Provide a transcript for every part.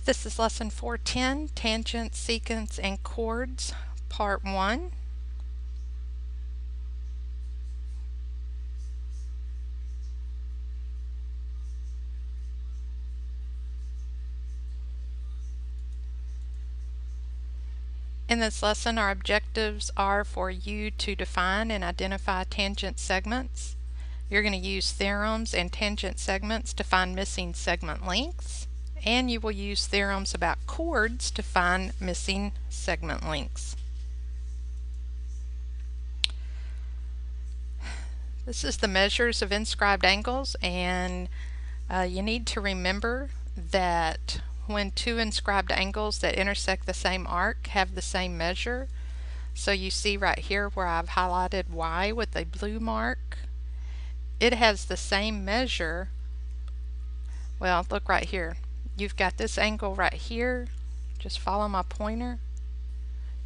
This is lesson 410, Tangents, Secants, and Chords, part 1. In this lesson, our objectives are for you to define and identify tangent segments. You're going to use theorems and tangent segments to find missing segment lengths, and you will use theorems about chords to find missing segment lengths. This is the measures of inscribed angles, and you need to remember that when two inscribed angles that intersect the same arc have the same measure, so you see right here where I've highlighted Y with a blue mark, it has the same measure. Well, look right here. You've got this angle right here. Just follow my pointer.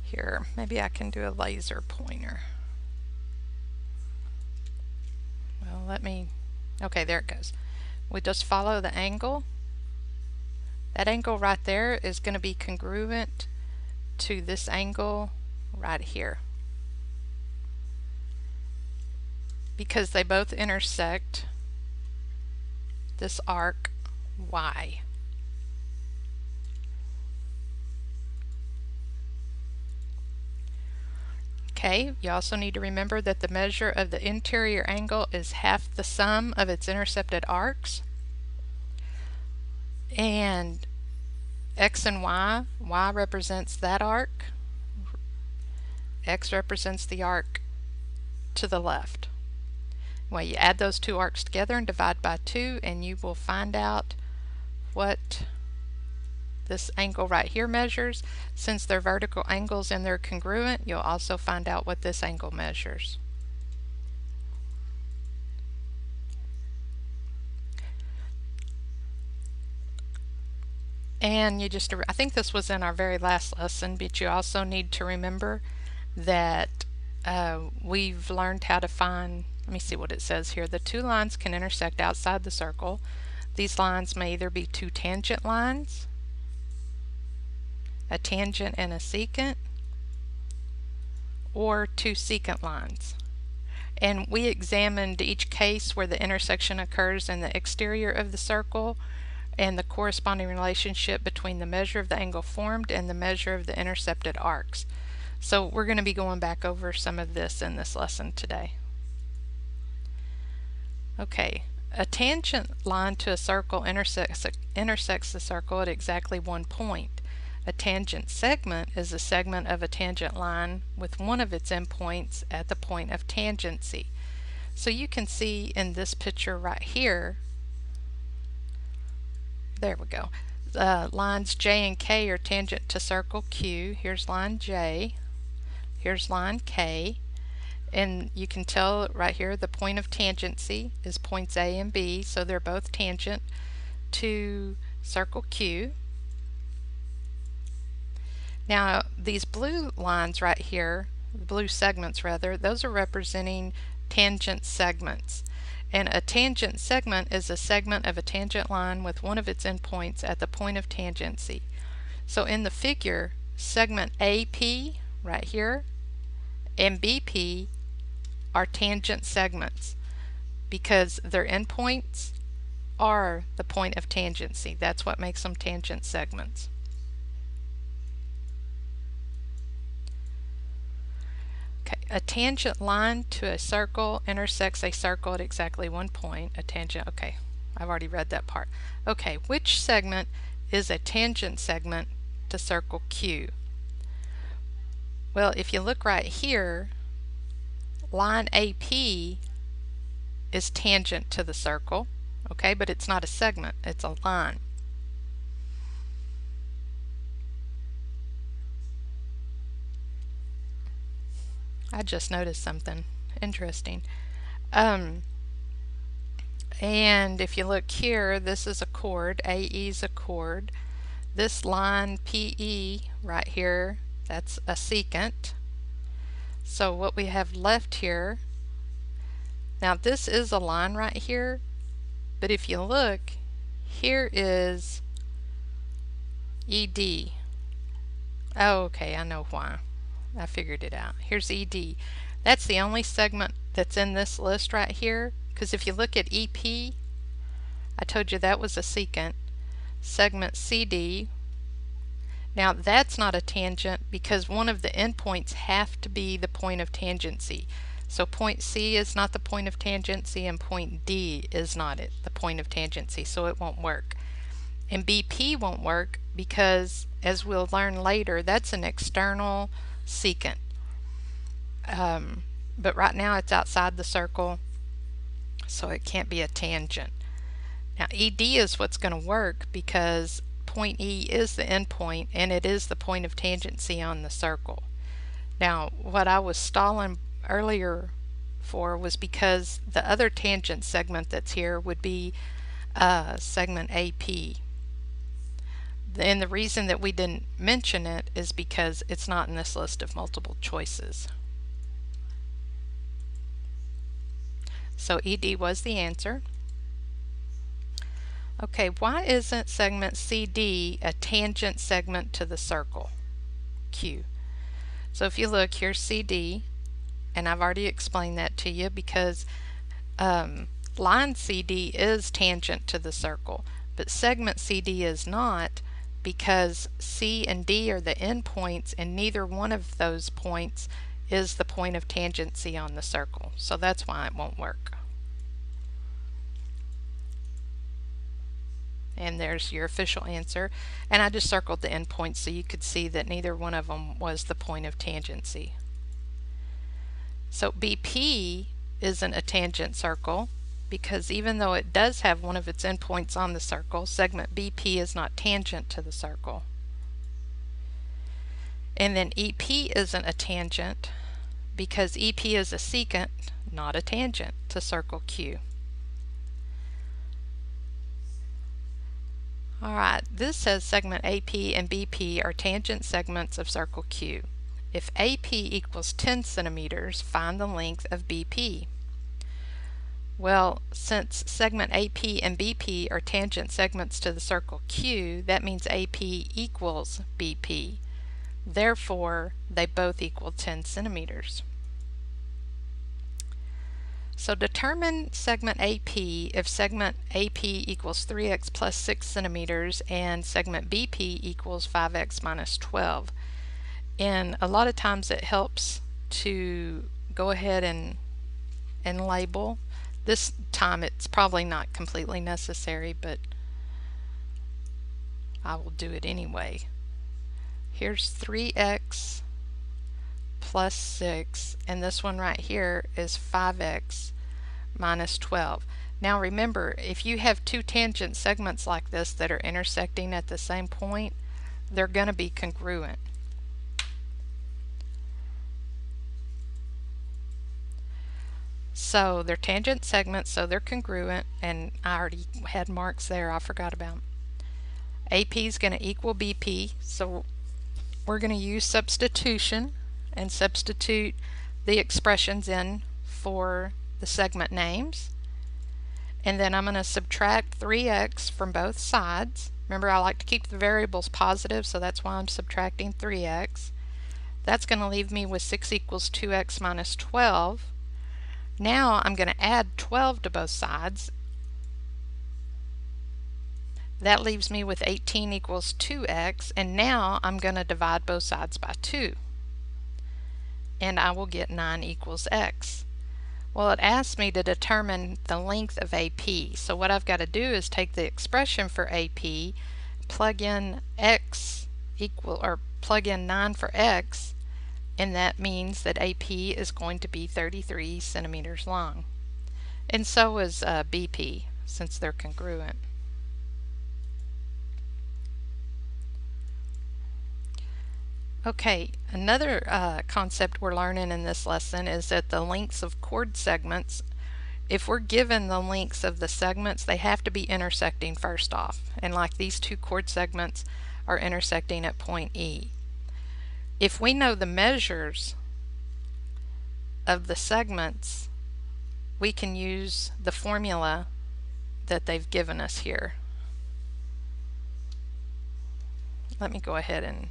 Here, maybe I can do a laser pointer. Well, okay, there it goes. We just follow the angle. That angle right there is going to be congruent to this angle right here, because they both intersect this arc Y. Okay, you also need to remember that the measure of the interior angle is half the sum of its intercepted arcs. And X and Y, Y represents that arc, X represents the arc to the left. Well, you add those two arcs together and divide by 2, and you will find out what this angle right here measures. Since they're vertical angles and they're congruent, you'll also find out what this angle measures. And I think this was in our very last lesson, but you also need to remember that we've learned how to find, let me see what it says here. The two lines can intersect outside the circle. These lines may either be two tangent lines, a tangent and a secant, or two secant lines. And we examined each case where the intersection occurs in the exterior of the circle and the corresponding relationship between the measure of the angle formed and the measure of the intercepted arcs. So we're going to be going back over some of this in this lesson today. Okay, a tangent line to a circle intersects the circle at exactly one point. A tangent segment is a segment of a tangent line with one of its endpoints at the point of tangency. So you can see in this picture right here, there we go, lines J and K are tangent to circle Q. Here's line J, here's line K, and you can tell right here the point of tangency is points A and B, so they're both tangent to circle Q. Now these blue lines right here, blue segments rather, those are representing tangent segments. And a tangent segment is a segment of a tangent line with one of its endpoints at the point of tangency. So in the figure, segment AP right here and BP are tangent segments because their endpoints are the point of tangency. That's what makes them tangent segments. A tangent line to a circle intersects a circle at exactly one point. A tangent, okay, I've already read that part. Okay, which segment is a tangent segment to circle Q? Well, if you look right here, line AP is tangent to the circle, okay, but it's not a segment, it's a line. I just noticed something interesting. And if you look here, this is a chord, AE is a chord. This line PE right here, that's a secant. So what we have left here, now this is a line right here, but if you look, here is ED. Oh, okay, I know why. I figured it out. Here's ED. That's the only segment that's in this list right here, because if you look at EP, I told you that was a secant. Segment CD, now that's not a tangent because one of the endpoints have to be the point of tangency. So point C is not the point of tangency and point D is not the point of tangency, so it won't work. And BP won't work because, as we'll learn later, that's an external secant. But right now it's outside the circle, so it can't be a tangent. Now ED is what's going to work because point E is the endpoint and it is the point of tangency on the circle. Now what I was stalling earlier for was because the other tangent segment that's here would be segment AP. And the reason that we didn't mention it is because it's not in this list of multiple choices. So ED was the answer. Okay, why isn't segment CD a tangent segment to the circle Q? So if you look, here's CD, and I've already explained that to you because line CD is tangent to the circle, but segment CD is not, because C and D are the endpoints and neither one of those points is the point of tangency on the circle. So that's why it won't work. And there's your official answer. And I just circled the endpoints so you could see that neither one of them was the point of tangency. So BP isn't a tangent circle because even though it does have one of its endpoints on the circle, segment BP is not tangent to the circle. And then EP isn't a tangent because EP is a secant, not a tangent to circle Q. Alright, this says segment AP and BP are tangent segments of circle Q. If AP equals 10 centimeters, find the length of BP. Well, since segment AP and BP are tangent segments to the circle Q, that means AP equals BP. Therefore, they both equal 10 centimeters. So determine segment AP if segment AP equals 3x plus 6 centimeters and segment BP equals 5x minus 12. And a lot of times it helps to go ahead and label. This time it's probably not completely necessary, but I will do it anyway. Here's 3x plus 6, and this one right here is 5x minus 12. Now remember, if you have two tangent segments like this that are intersecting at the same point, they're going to be congruent. So they're tangent segments, so they're congruent, and I already had marks there I forgot about. AP is going to equal BP, so we're going to use substitution and substitute the expressions in for the segment names. And then I'm going to subtract 3x from both sides. Remember, I like to keep the variables positive, so that's why I'm subtracting 3x. That's going to leave me with 6 equals 2x minus 12. Now I'm going to add 12 to both sides. That leaves me with 18 equals 2x, and now I'm going to divide both sides by 2. And I will get 9 equals x. Well, it asked me to determine the length of AP. So what I've got to do is take the expression for AP, plug in x equal, or plug in 9 for x, and that means that AP is going to be 33 centimeters long. And so is BP, since they're congruent. Okay, another concept we're learning in this lesson is that the lengths of chord segments, if we're given the lengths of the segments, they have to be intersecting first off. And like these two chord segments are intersecting at point E. If we know the measures of the segments, we can use the formula that they've given us here. let me go ahead and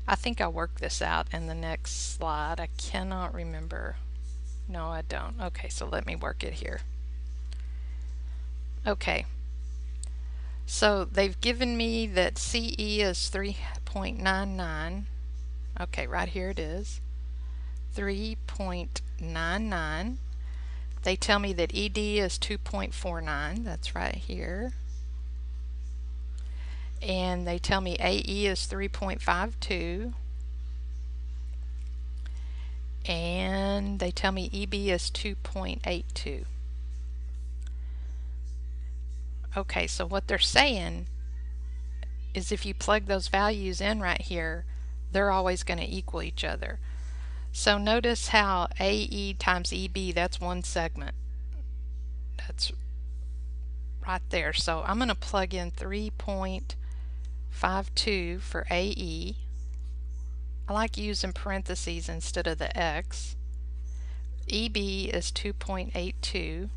I think I'll work this out in the next slide. I cannot remember. No, I don't. Okay, so let me work it here. Okay, so they've given me that CE is 3.99. Okay, right here it is, 3.99. They tell me that ED is 2.49. That's right here. And they tell me AE is 3.52. And they tell me EB is 2.82. Okay, so what they're saying is if you plug those values in right here, they're always going to equal each other. So notice how AE times EB, that's one segment. That's right there. So I'm going to plug in 3.52 for AE. I like using parentheses instead of the X. EB is 2.82.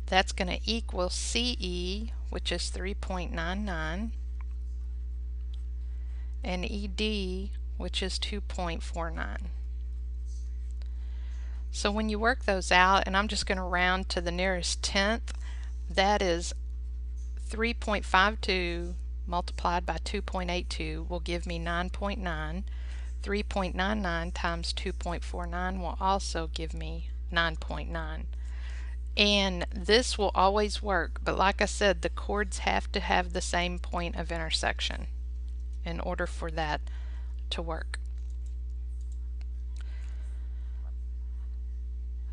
That's going to equal CE, which is 3.99, and ED, which is 2.49. So when you work those out, and I'm just going to round to the nearest tenth, that is 3.52 multiplied by 2.82 will give me 9.9. 3.99 times 2.49 will also give me 9.9. And this will always work, but like I said, the chords have to have the same point of intersection in order for that to work.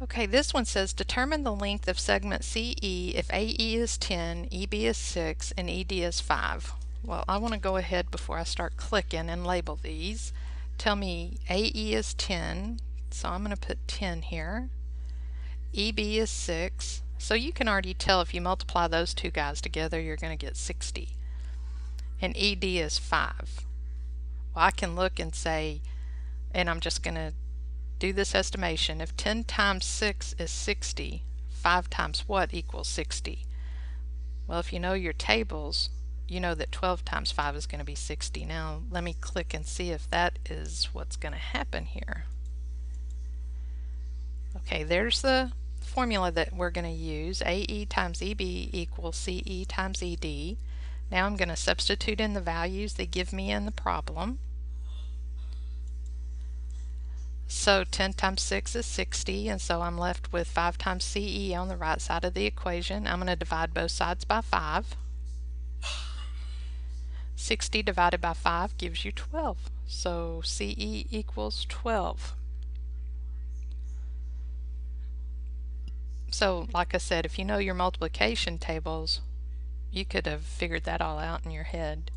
Okay, this one says determine the length of segment CE if AE is 10, EB is 6, and ED is 5. Well, I want to go ahead before I start clicking and label these. Tell me AE is 10, so I'm going to put 10 here. EB is 6, so you can already tell if you multiply those two guys together you're going to get 60. And ED is 5. Well, I can look and say, and I'm just going to do this estimation, if 10 times 6 is 60, 5 times what equals 60? Well, if you know your tables, you know that 12 times 5 is going to be 60. Now let me click and see if that is what's going to happen here. Okay, there's the formula that we're going to use. AE times EB equals CE times ED. Now I'm going to substitute in the values they give me in the problem. So 10 times 6 is 60, and so I'm left with 5 times CE on the right side of the equation. I'm going to divide both sides by 5. 60 divided by 5 gives you 12. So CE equals 12. So like I said, if you know your multiplication tables, you could have figured that all out in your head.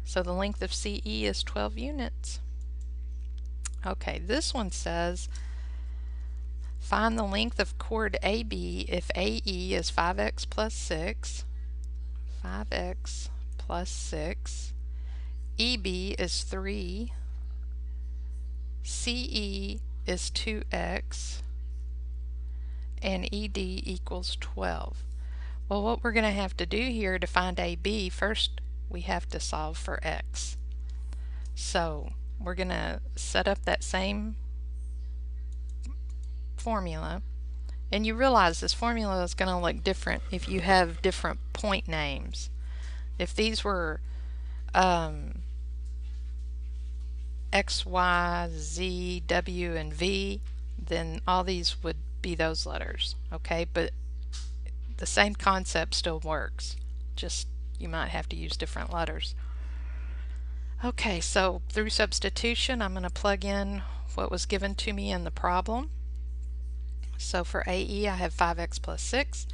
So the length of CE is 12 units. Okay, this one says find the length of chord AB if AE is 5x plus 6, 5x plus 6, EB is 3, CE is 2x, and ED equals 12. Well, what we're going to have to do here to find AB, first we have to solve for x. So we're going to set up that same formula, and you realize this formula is going to look different if you have different point names. If these were X, Y, Z, W, and V, then all these would be those letters, okay? But the same concept still works, just you might have to use different letters. Okay, so through substitution I'm going to plug in what was given to me in the problem. So for AE I have 5x plus 6,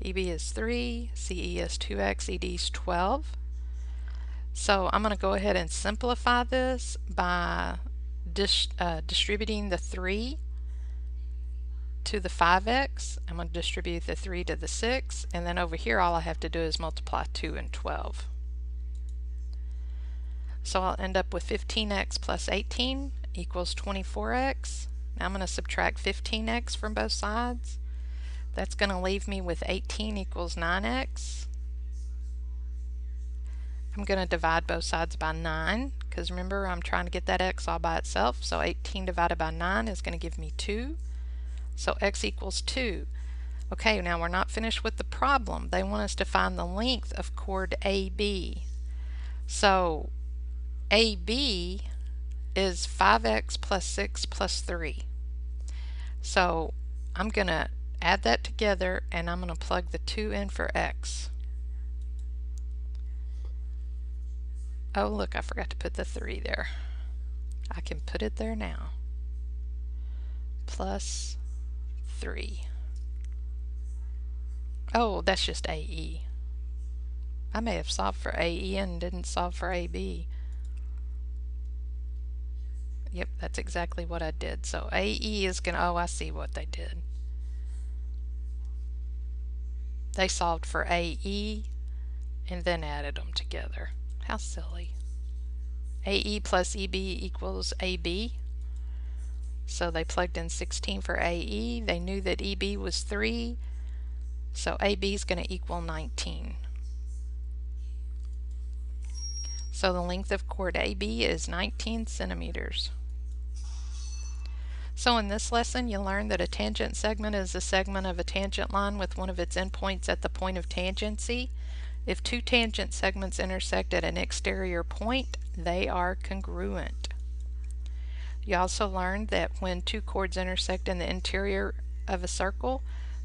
EB is 3, CE is 2x, ED is 12. So I'm going to go ahead and simplify this by distributing the 3 to the 5x. I'm going to distribute the 3 to the 6, and then over here all I have to do is multiply 2 and 12. So I'll end up with 15x plus 18 equals 24x. Now I'm going to subtract 15x from both sides. That's going to leave me with 18 equals 9x. I'm going to divide both sides by 9 because remember I'm trying to get that x all by itself. So 18 divided by 9 is going to give me 2. So x equals 2. Okay, now we're not finished with the problem. They want us to find the length of chord AB. So AB is 5x plus 6 plus 3. So I'm going to add that together and I'm going to plug the 2 in for x. Oh look, I forgot to put the 3 there. I can put it there now. Plus 3. Oh, that's just AE. I may have solved for AE and didn't solve for AB. Yep, that's exactly what I did. So AE is going to, oh, I see what they did. They solved for AE and then added them together. How silly. AE plus EB equals AB. So they plugged in 16 for AE. They knew that EB was 3. So AB is going to equal 19. So the length of chord AB is 19 centimeters. So in this lesson you learned that a tangent segment is a segment of a tangent line with one of its endpoints at the point of tangency. If two tangent segments intersect at an exterior point, they are congruent. You also learned that when two chords intersect in the interior of a circle,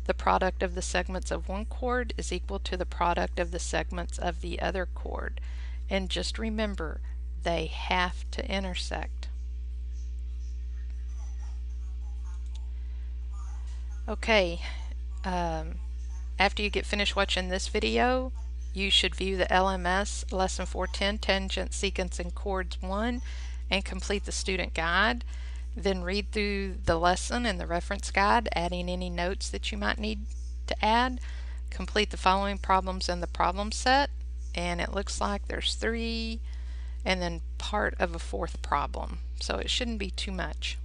the product of the segments of one chord is equal to the product of the segments of the other chord. And just remember, they have to intersect. Okay, after you get finished watching this video, you should view the LMS Lesson 410 Tangent, Secants, and Chords 1 and complete the student guide. Then read through the lesson and the reference guide, adding any notes that you might need to add. Complete the following problems in the problem set, and it looks like there's 3 and then part of a 4th problem, so it shouldn't be too much.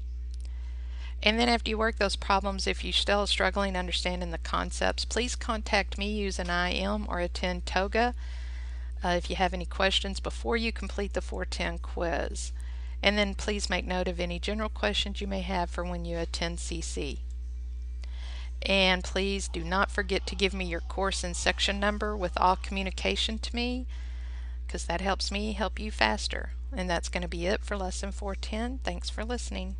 And then after you work those problems, if you're still struggling understanding the concepts, please contact me using IM or attend TOGA if you have any questions before you complete the 410 quiz. And then please make note of any general questions you may have for when you attend CC. And please do not forget to give me your course and section number with all communication to me, because that helps me help you faster. And that's going to be it for Lesson 410. Thanks for listening.